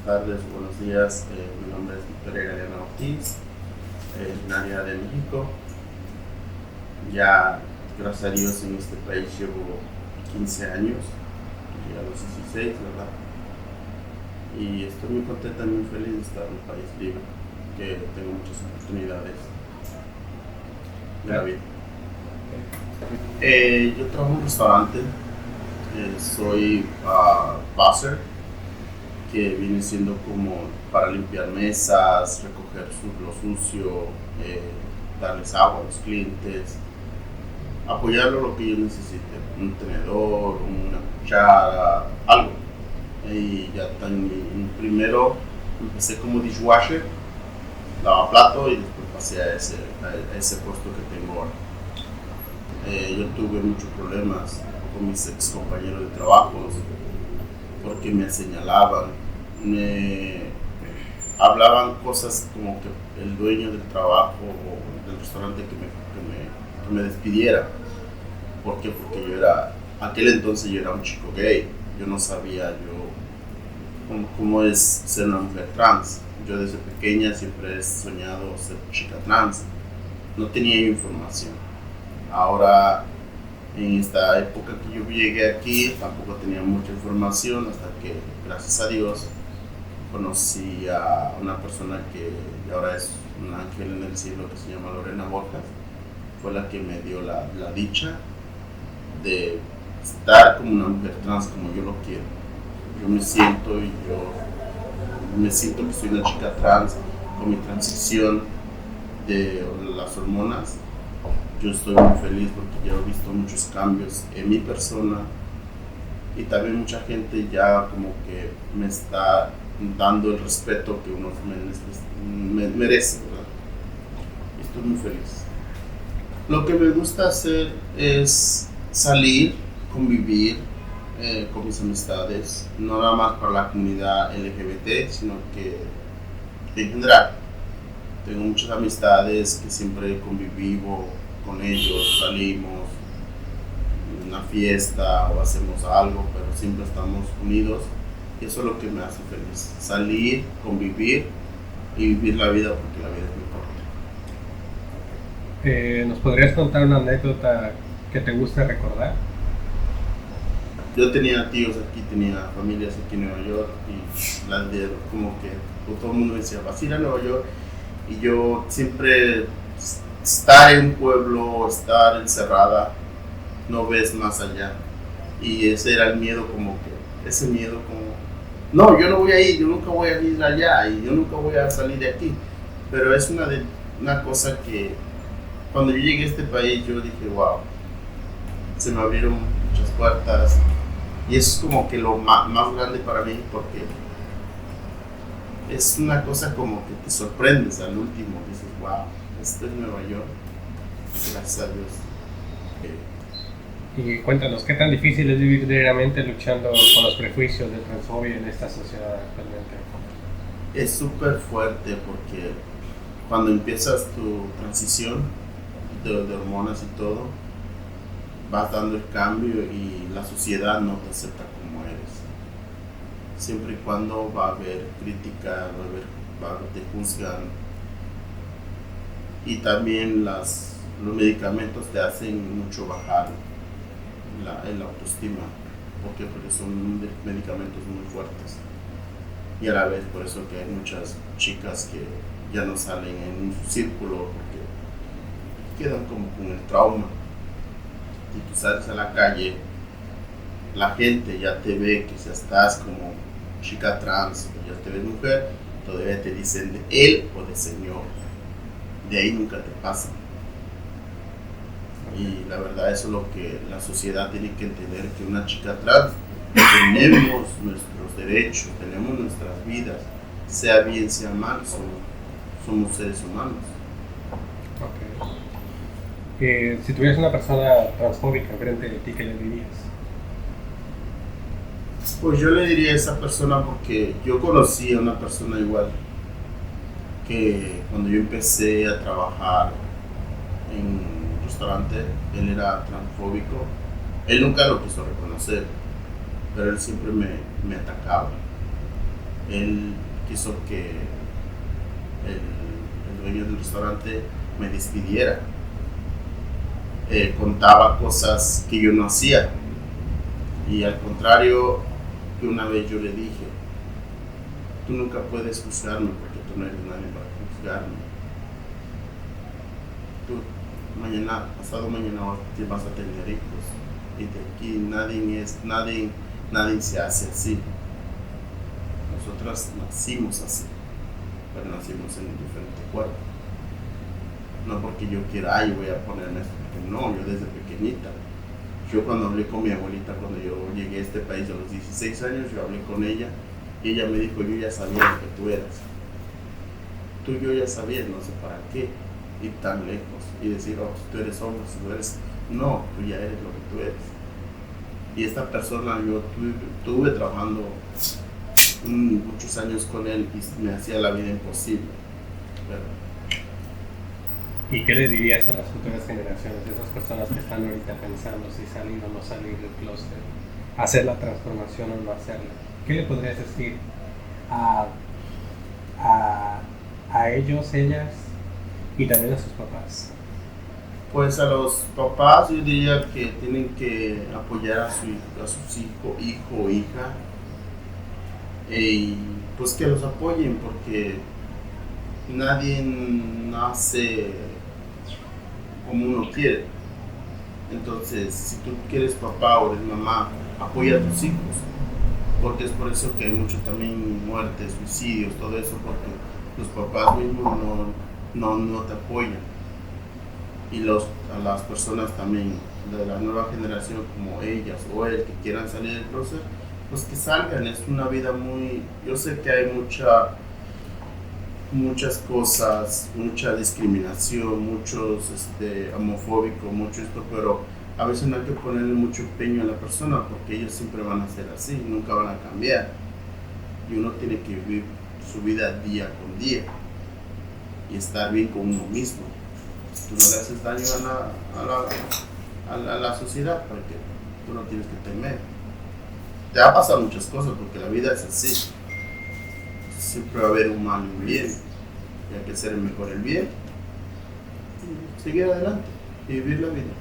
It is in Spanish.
tardes, buenos días. Mi nombre es Victoria Galeana Ortiz, originaria de México. Ya, gracias a Dios, en este país llevo 15 años, llegué a los 16, ¿verdad? Y estoy muy contenta y muy feliz de estar en un país libre, que tengo muchas oportunidades de la vida. Yo trabajo en un restaurante, soy busser, que viene siendo como para limpiar mesas, recoger lo sucio, darles agua a los clientes, apoyarlo lo que ellos necesiten, un tenedor, una cuchara, algo. Y ya primero empecé como dishwasher, lavaplato, y después pasé a ese puesto que tengo ahora. Yo tuve muchos problemas con mis ex compañeros de trabajo porque me señalaban, me hablaban cosas como que el dueño del trabajo o del restaurante que me despidiera. ¿Por qué? Porque aquel entonces yo era un chico gay. Yo no sabía cómo es ser una mujer trans. Yo desde pequeña siempre he soñado ser chica trans. No tenía información. Ahora, en esta época que yo llegué aquí, tampoco tenía mucha información hasta que, gracias a Dios, conocí a una persona que ahora es un ángel en el cielo, que se llama Lorena Borjas. Fue la que me dio la dicha de estar como una mujer trans como yo lo quiero. Yo me siento que soy una chica trans con mi transición de las hormonas. Yo estoy muy feliz porque ya he visto muchos cambios en mi persona y también mucha gente ya como que me está dando el respeto que uno merece, ¿verdad? Estoy muy feliz. Lo que me gusta hacer es salir, convivir con mis amistades, no nada más para la comunidad LGBT, sino que en general. Tengo muchas amistades que siempre convivo con ellos, salimos en una fiesta o hacemos algo, pero siempre estamos unidos y eso es lo que me hace feliz. Salir, convivir y vivir la vida, porque la vida es muy corta. ¿Nos podrías contar una anécdota que te guste recordar? Yo tenía tíos aquí, tenía familias aquí en Nueva York y como que todo el mundo me decía, vas a ir a Nueva York, y yo siempre estar en un pueblo, estar encerrada, no ves más allá, y ese era el miedo, no, yo no voy a ir, yo nunca voy a ir allá y yo nunca voy a salir de aquí. Pero es una cosa que cuando yo llegué a este país yo dije, wow, se me abrieron muchas puertas y eso es como que lo más grande para mí, porque es una cosa como que te sorprendes al último, dices, wow, esto es Nueva York, gracias a Dios. Y cuéntanos, ¿qué tan difícil es vivir diariamente luchando con los prejuicios de transfobia en esta sociedad actualmente? Es súper fuerte porque cuando empiezas tu transición de hormonas y todo, vas dando el cambio y la sociedad no te acepta como eres. Siempre y cuando va a haber crítica, te juzgan, y también los medicamentos te hacen mucho bajar la autoestima. ¿Por qué? Porque son medicamentos muy fuertes. Y a la vez por eso que hay muchas chicas que ya no salen en un círculo porque quedan como con el trauma. Si tú sales a la calle, la gente ya te ve que si estás como chica trans o ya te ves mujer, todavía te dicen de él o de señor. De ahí nunca te pasa. Y la verdad eso es lo que la sociedad tiene que entender, que una chica trans tenemos nuestros derechos, tenemos nuestras vidas, sea bien, sea mal, somos seres humanos. Okay. Si tuvieras una persona transfóbica frente de ti, ¿qué le dirías? Pues yo le diría a esa persona, porque yo conocí a una persona igual, que cuando yo empecé a trabajar en un restaurante, él era transfóbico. Él nunca lo quiso reconocer, pero él siempre me atacaba. él quiso que el dueño del restaurante me despidiera. Contaba cosas que yo no hacía, y al contrario, que una vez yo le dije: tú nunca puedes juzgarme porque tú no eres nadie para juzgarme. Tú pasado mañana te vas a tener hijos, y de aquí nadie se hace así. Nosotras nacimos así, pero nacimos en un diferente cuerpo. No porque yo quiera, voy a ponerme esto, porque no, yo desde pequeñita. Yo cuando hablé con mi abuelita, cuando yo llegué a este país a los 16 años, yo hablé con ella y ella me dijo: yo ya sabía lo que tú eras. Yo ya sabía, no sé para qué ir tan lejos y decir: oh, tú eres hombre, tú eres... No, tú ya eres lo que tú eres. Y esta persona, yo estuve trabajando muchos años con él y me hacía la vida imposible. Pero, ¿y qué le dirías a las futuras generaciones, esas personas que están ahorita pensando si salir o no salir del clúster, hacer la transformación o no hacerla? ¿Qué le podrías decir a ellos, ellas y también a sus papás? pues a los papás yo diría que tienen que apoyar a sus hijo o hija, y pues que los apoyen, porque nadie nace como uno quiere. Entonces, si tú quieres papá o eres mamá, apoya a tus hijos, porque es por eso que hay mucho también muertes, suicidios, todo eso, porque los papás mismos no te apoyan. Y a las personas también de la nueva generación, como ellas o él, que quieran salir del closet, pues que salgan. Es una vida yo sé que hay muchas cosas, mucha discriminación, muchos homofóbicos, mucho esto, pero a veces no hay que ponerle mucho empeño a la persona, porque ellos siempre van a ser así, nunca van a cambiar, y uno tiene que vivir su vida día con día y estar bien con uno mismo. Tú no le haces daño a la sociedad, porque tú no tienes que temer. Te va a pasar muchas cosas, porque la vida es así. Siempre va a haber un mal y un bien, y hay que hacer mejor el bien y seguir adelante y vivir la vida.